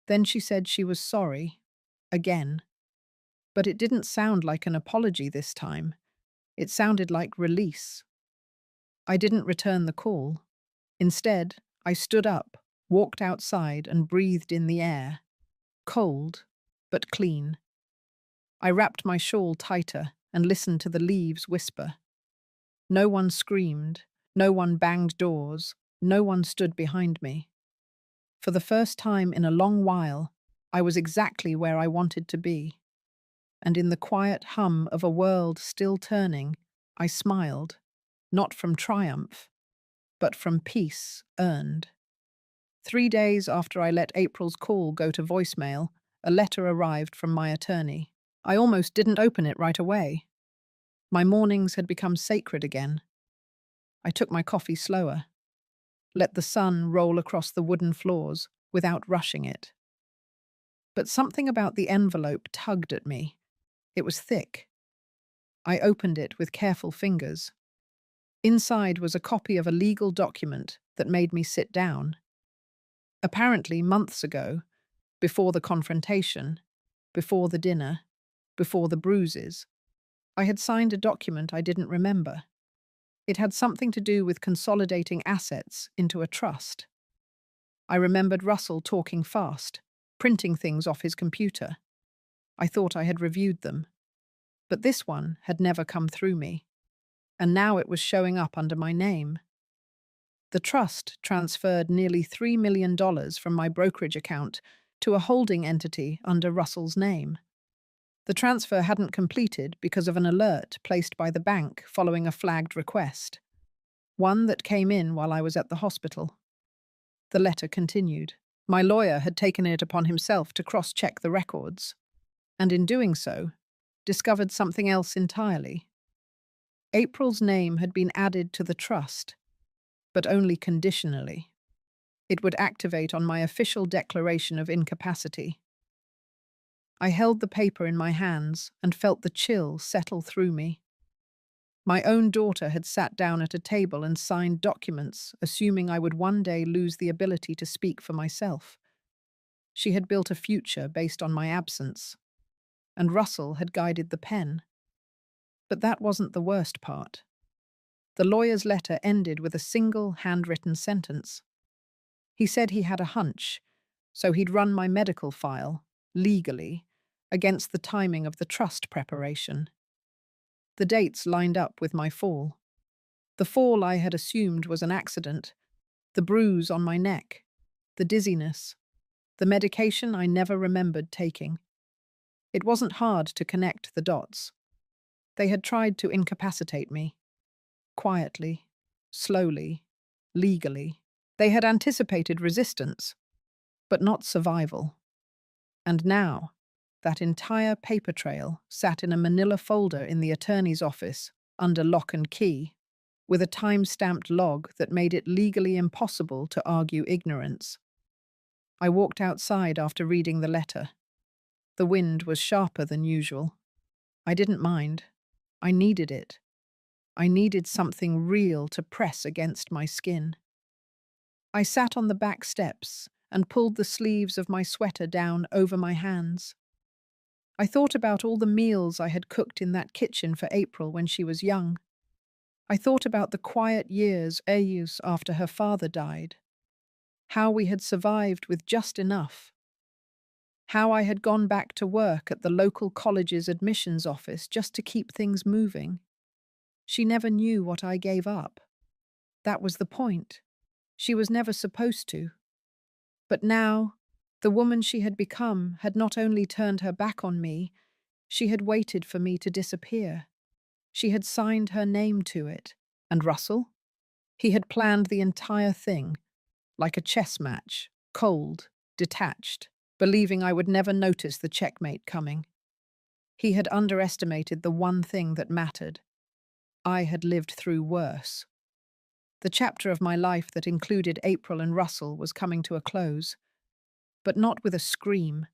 Then she said she was sorry, again. But it didn't sound like an apology this time. It sounded like release. I didn't return the call. Instead, I stood up, walked outside, and breathed in the air. Cold, but clean. I wrapped my shawl tighter and listened to the leaves whisper. No one screamed, no one banged doors, no one stood behind me. For the first time in a long while, I was exactly where I wanted to be. And in the quiet hum of a world still turning, I smiled, not from triumph, but from peace earned. 3 days after I let April's call go to voicemail, a letter arrived from my attorney. I almost didn't open it right away. My mornings had become sacred again. I took my coffee slower, let the sun roll across the wooden floors without rushing it. But something about the envelope tugged at me. It was thick. I opened it with careful fingers. Inside was a copy of a legal document that made me sit down. Apparently, months ago, before the confrontation, before the dinner, before the bruises, I had signed a document I didn't remember. It had something to do with consolidating assets into a trust. I remembered Russell talking fast, printing things off his computer. I thought I had reviewed them. But this one had never come through me, and now it was showing up under my name. The trust transferred nearly $3 million from my brokerage account to a holding entity under Russell's name. The transfer hadn't completed because of an alert placed by the bank following a flagged request, one that came in while I was at the hospital. The letter continued. My lawyer had taken it upon himself to cross-check the records, and in doing so, discovered something else entirely. April's name had been added to the trust, but only conditionally. It would activate on my official declaration of incapacity. I held the paper in my hands and felt the chill settle through me. My own daughter had sat down at a table and signed documents, assuming I would one day lose the ability to speak for myself. She had built a future based on my absence, and Russell had guided the pen. But that wasn't the worst part. The lawyer's letter ended with a single handwritten sentence. He said he had a hunch, so he'd run my medical file, legally, against the timing of the trust preparation. The dates lined up with my fall. The fall I had assumed was an accident, the bruise on my neck, the dizziness, the medication I never remembered taking. It wasn't hard to connect the dots. They had tried to incapacitate me. Quietly, slowly, legally. They had anticipated resistance, but not survival. And now, that entire paper trail sat in a manila folder in the attorney's office, under lock and key, with a time-stamped log that made it legally impossible to argue ignorance. I walked outside after reading the letter. The wind was sharper than usual. I didn't mind. I needed it. I needed something real to press against my skin. I sat on the back steps and pulled the sleeves of my sweater down over my hands. I thought about all the meals I had cooked in that kitchen for April when she was young. I thought about the quiet years after her father died. How we had survived with just enough. How I had gone back to work at the local college's admissions office just to keep things moving. She never knew what I gave up. That was the point. She was never supposed to. But now, the woman she had become had not only turned her back on me, she had waited for me to disappear. She had signed her name to it. And Russell? He had planned the entire thing, like a chess match, cold, detached, believing I would never notice the checkmate coming. He had underestimated the one thing that mattered. I had lived through worse. The chapter of my life that included April and Russell was coming to a close. But not with a scream,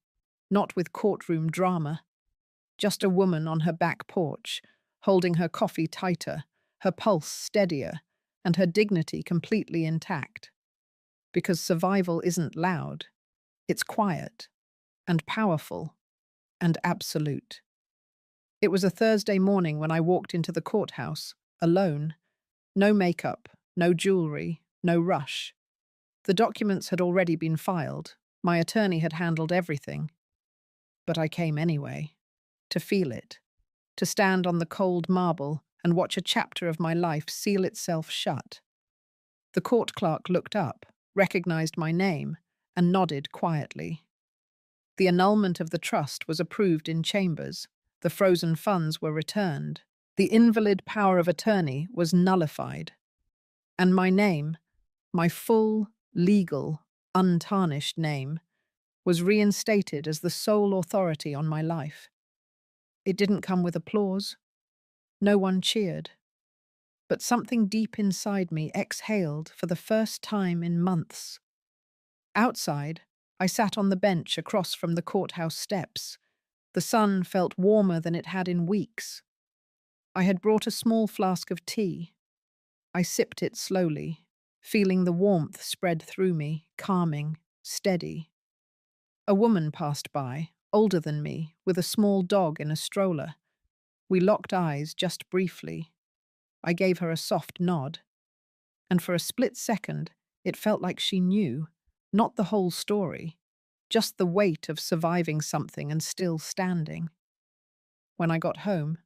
not with courtroom drama. Just a woman on her back porch, holding her coffee tighter, her pulse steadier, and her dignity completely intact. Because survival isn't loud. It's quiet, and powerful, and absolute. It was a Thursday morning when I walked into the courthouse, alone. No makeup, no jewelry, no rush. The documents had already been filed. My attorney had handled everything. But I came anyway, to feel it, to stand on the cold marble and watch a chapter of my life seal itself shut. The court clerk looked up, recognized my name, and nodded quietly. The annulment of the trust was approved in chambers. The frozen funds were returned. The invalid power of attorney was nullified. And my name, my full, legal, untarnished name, was reinstated as the sole authority on my life. It didn't come with applause. No one cheered. But something deep inside me exhaled for the first time in months. Outside, I sat on the bench across from the courthouse steps. The sun felt warmer than it had in weeks. I had brought a small flask of tea. I sipped it slowly, feeling the warmth spread through me, calming, steady. A woman passed by, older than me, with a small dog in a stroller. We locked eyes just briefly. I gave her a soft nod. And for a split second, it felt like she knew, not the whole story, just the weight of surviving something and still standing. When I got home,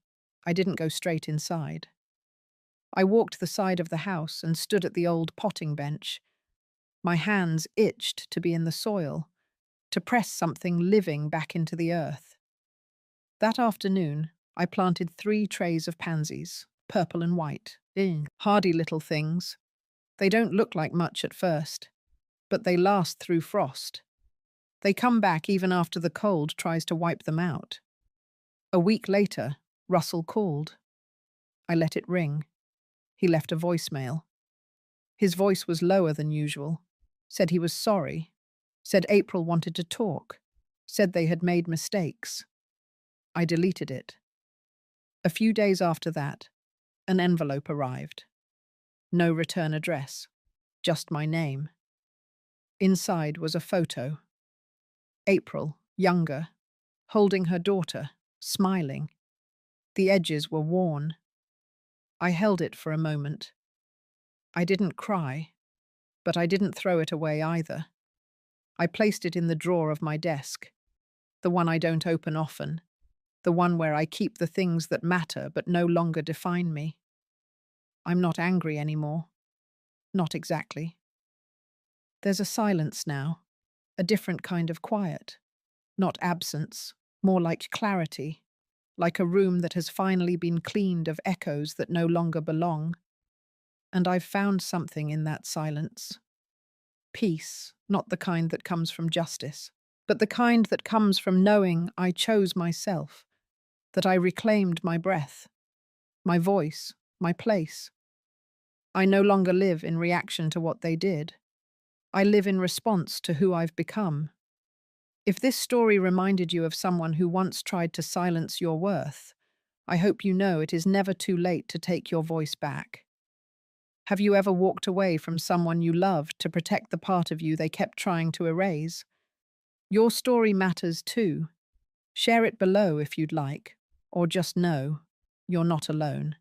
I didn't go straight inside. I walked the side of the house and stood at the old potting bench. My hands itched to be in the soil, to press something living back into the earth. That afternoon, I planted 3 trays of pansies, purple and white. Hardy little things. They don't look like much at first, but they last through frost. They come back even after the cold tries to wipe them out. A week later, Russell called. I let it ring. He left a voicemail. His voice was lower than usual. Said he was sorry. Said April wanted to talk. Said they had made mistakes. I deleted it. A few days after that, an envelope arrived. No return address, just my name. Inside was a photo. April, younger, holding her daughter, smiling. The edges were worn. I held it for a moment. I didn't cry, but I didn't throw it away either. I placed it in the drawer of my desk, the one I don't open often, the one where I keep the things that matter but no longer define me. I'm not angry anymore. Not exactly. There's a silence now, a different kind of quiet. Not absence, more like clarity, like a room that has finally been cleaned of echoes that no longer belong. And I've found something in that silence. Peace, not the kind that comes from justice, but the kind that comes from knowing I chose myself, that I reclaimed my breath, my voice, my place. I no longer live in reaction to what they did. I live in response to who I've become. If this story reminded you of someone who once tried to silence your worth, I hope you know it is never too late to take your voice back. Have you ever walked away from someone you loved to protect the part of you they kept trying to erase? Your story matters too. Share it below if you'd like, or just know you're not alone.